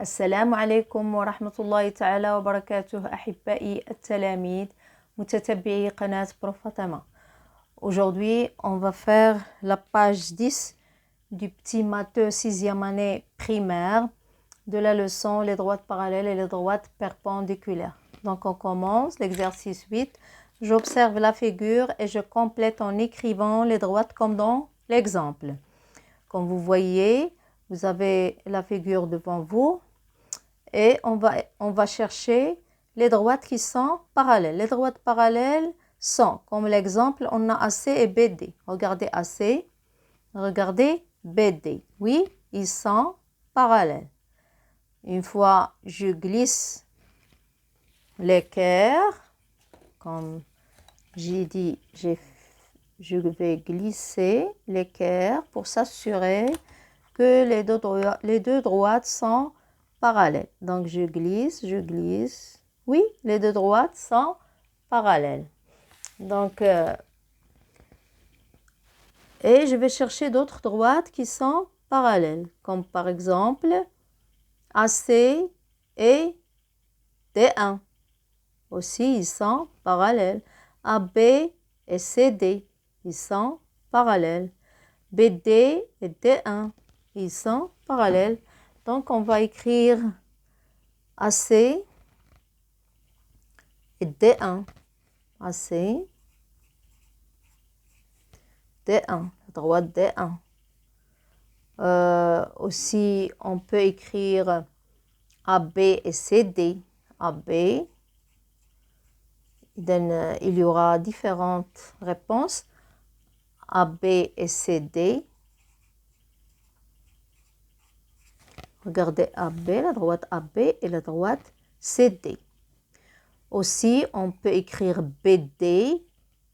السلام عليكم ورحمة الله تعالى وبركاته أحبائي التلاميذ متتبعي قناة Prof Fatama. Aujourd'hui, on va faire la page 10 du petit matheux 6e année primaire de la leçon les droites parallèles et les droites perpendiculaires. Donc on commence l'exercice 8. J'observe la figure et je complète en écrivant les droites comme dans l'exemple. Comme vous voyez, vous avez la figure devant vous et on va chercher les droites qui sont parallèles. Les droites parallèles sont, comme l'exemple, on a AC et BD. Regardez AC, regardez BD. Oui, ils sont parallèles. Une fois, je glisse l'équerre, comme j'ai dit, je vais glisser l'équerre pour s'assurer que les deux droites sont parallèles. Donc, je glisse. Oui, les deux droites sont parallèles. Donc, et je vais chercher d'autres droites qui sont parallèles, comme par exemple AC et D1. Aussi, ils sont parallèles. AB et CD, ils sont parallèles. BD et D1, ils sont parallèles. Donc, on va écrire AC et D1. AC, D1, droite D1. Aussi, on peut écrire AB et CD. AB, il y aura différentes réponses. AB et CD. Regardez AB, la droite AB et la droite CD. Aussi, on peut écrire BD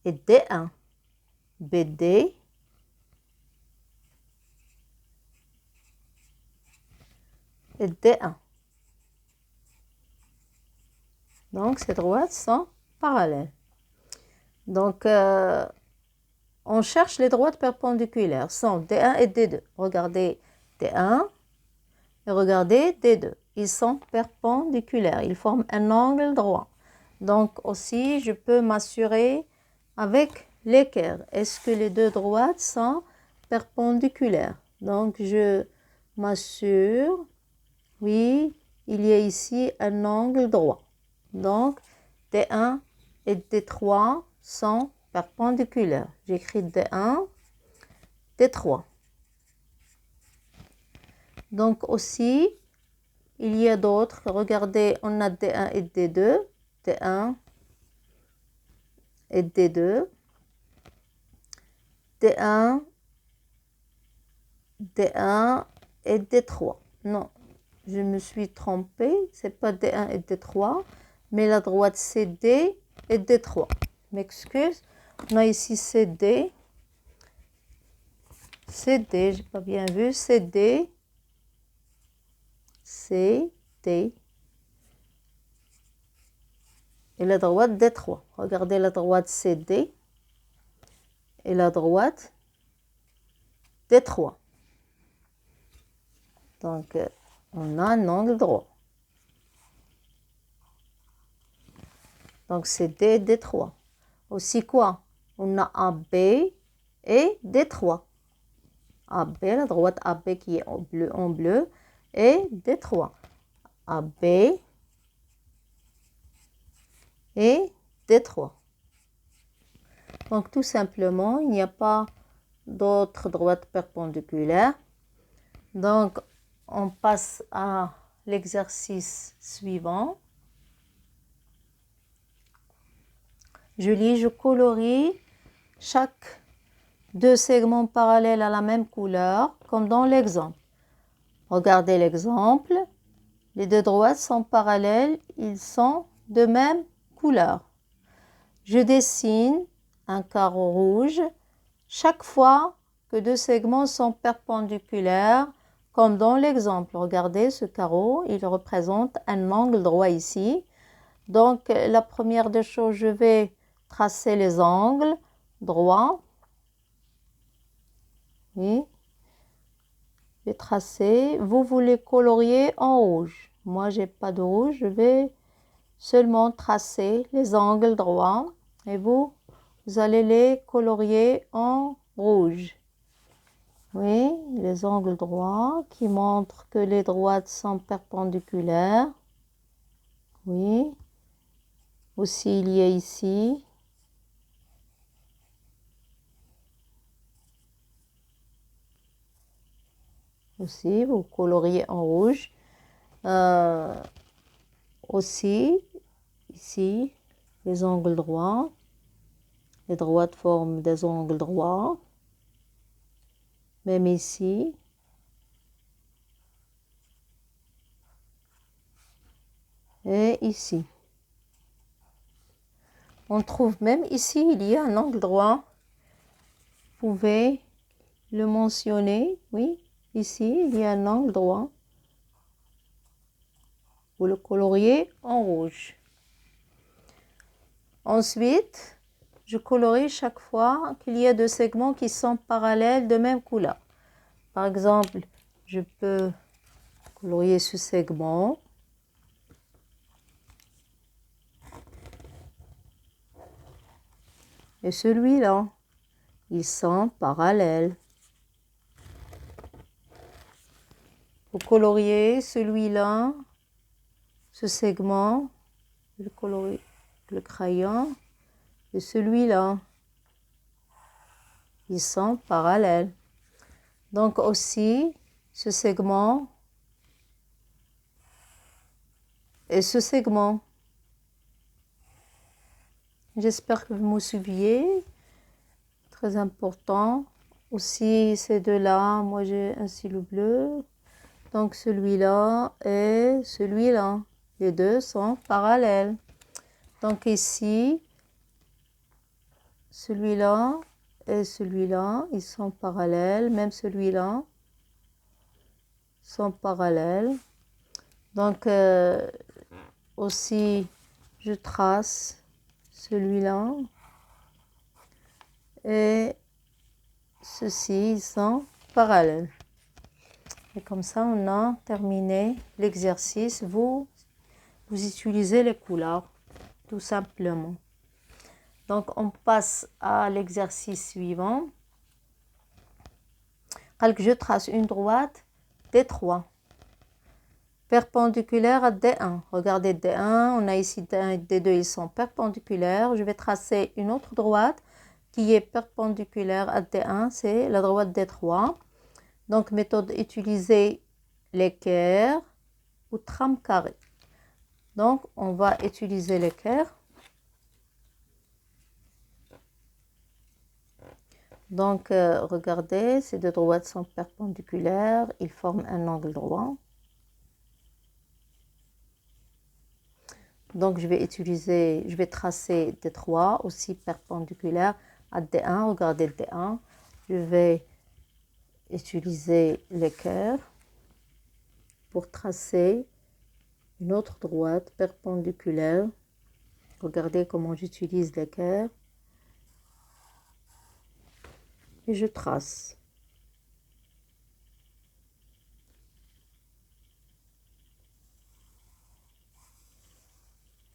et D1. BD et D1. Donc, ces droites sont parallèles. Donc, on cherche les droites perpendiculaires. Sont D1 et D2. Regardez D1 et regardez D2. Ils sont perpendiculaires. Ils forment un angle droit. Donc, aussi, je peux m'assurer avec l'équerre. Est-ce que les deux droites sont perpendiculaires? Donc, je m'assure. Oui, il y a ici un angle droit. Donc, D1 et D3 sont perpendiculaires. J'écris D1, D3. Donc aussi, il y a d'autres. Regardez, on a D1 et D2. D1 et D2. D1, D1 et D3. Non, je me suis trompée. Ce n'est pas D1 et D3, mais la droite CD et D3. M'excuse. On a ici CD. CD, j'ai pas bien vu. CD. CD. Et la droite D3. Regardez la droite CD. Et la droite D3. Donc, on a un angle droit. Donc, c'est D, D3. Aussi quoi? On a AB et D3. AB, la droite AB qui est en bleu, et D3. AB et D3. Donc, tout simplement, il n'y a pas d'autres droites perpendiculaires. Donc, on passe à l'exercice suivant. Je lis, je colorie chaque deux segments parallèles à la même couleur, comme dans l'exemple. Regardez l'exemple. Les deux droites sont parallèles, ils sont de même couleur. Je dessine un carreau rouge chaque fois que deux segments sont perpendiculaires, comme dans l'exemple. Regardez ce carreau, il représente un angle droit ici. Donc, la première des choses, je vais tracer les angles droits. Oui. Je vais tracer. Vous voulez colorier en rouge. Moi, j'ai pas de rouge. Je vais seulement tracer les angles droits. Et vous allez les colorier en rouge. Oui, les angles droits qui montrent que les droites sont perpendiculaires. Oui. Aussi, il y a ici. Aussi, vous coloriez en rouge. Aussi, ici, les angles droits. Les droites forment des angles droits. Même ici. Et ici. On trouve même ici, il y a un angle droit. Vous pouvez le mentionner. Oui, ici, il y a un angle droit. Vous le coloriez en rouge. Ensuite, je colorie chaque fois qu'il y a deux segments qui sont parallèles de même couleur. Par exemple, je peux colorier ce segment. Et celui-là, ils sont parallèles. Vous coloriez celui-là, ce segment, je colorie le crayon, et celui-là, ils sont parallèles. Donc aussi, ce segment et ce segment. J'espère que vous me suiviez. Très important. Aussi, ces deux-là, moi j'ai un stylo bleu. Donc celui-là et celui-là. Les deux sont parallèles. Donc ici, celui-là et celui-là, ils sont parallèles. Même celui-là sont parallèles. Donc aussi, je trace celui-là et ceux-ci, ils sont parallèles. Et comme ça, on a terminé l'exercice. Vous utilisez les couleurs, tout simplement. Donc, on passe à l'exercice suivant. Je trace une droite D3, perpendiculaire à D1. Regardez D1, on a ici D1 et D2, ils sont perpendiculaires. Je vais tracer une autre droite qui est perpendiculaire à D1, c'est la droite D3. Donc, méthode utiliser l'équerre ou trame carrée. Donc, on va utiliser l'équerre. Donc, regardez, ces deux droites sont perpendiculaires, ils forment un angle droit. Donc, je vais tracer D3 aussi perpendiculaire à D1. Regardez D1. Je vais utiliser l'équerre pour tracer une autre droite perpendiculaire. Regardez comment j'utilise l'équerre. Et je trace.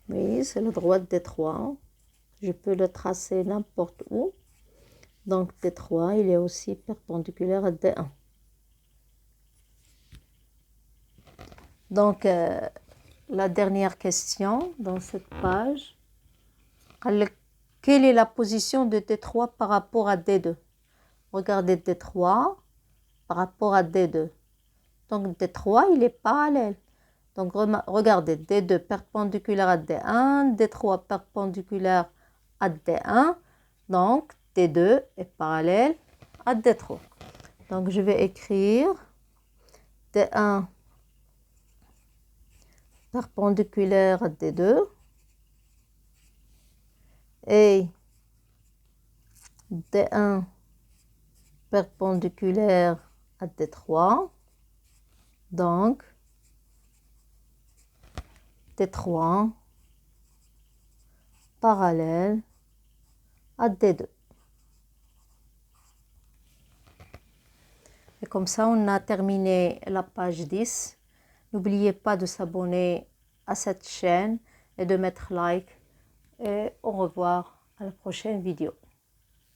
Oui, c'est la droite D3. Je peux le tracer n'importe où. Donc D3, il est aussi perpendiculaire à D1. Donc, la dernière question dans cette page. Quelle est la position de D3 par rapport à D2? Regardez D3 par rapport à D2. Donc D3, il est parallèle. Donc regardez, D2 perpendiculaire à D1, D3 perpendiculaire à D1. Donc D2 est parallèle à D3. Donc je vais écrire D1 perpendiculaire à D2 et D1 perpendiculaire à D3. Donc D3 parallèle à D2. Et comme ça, on a terminé la page 10. N'oubliez pas de s'abonner à cette chaîne et de mettre like. Et au revoir à la prochaine vidéo.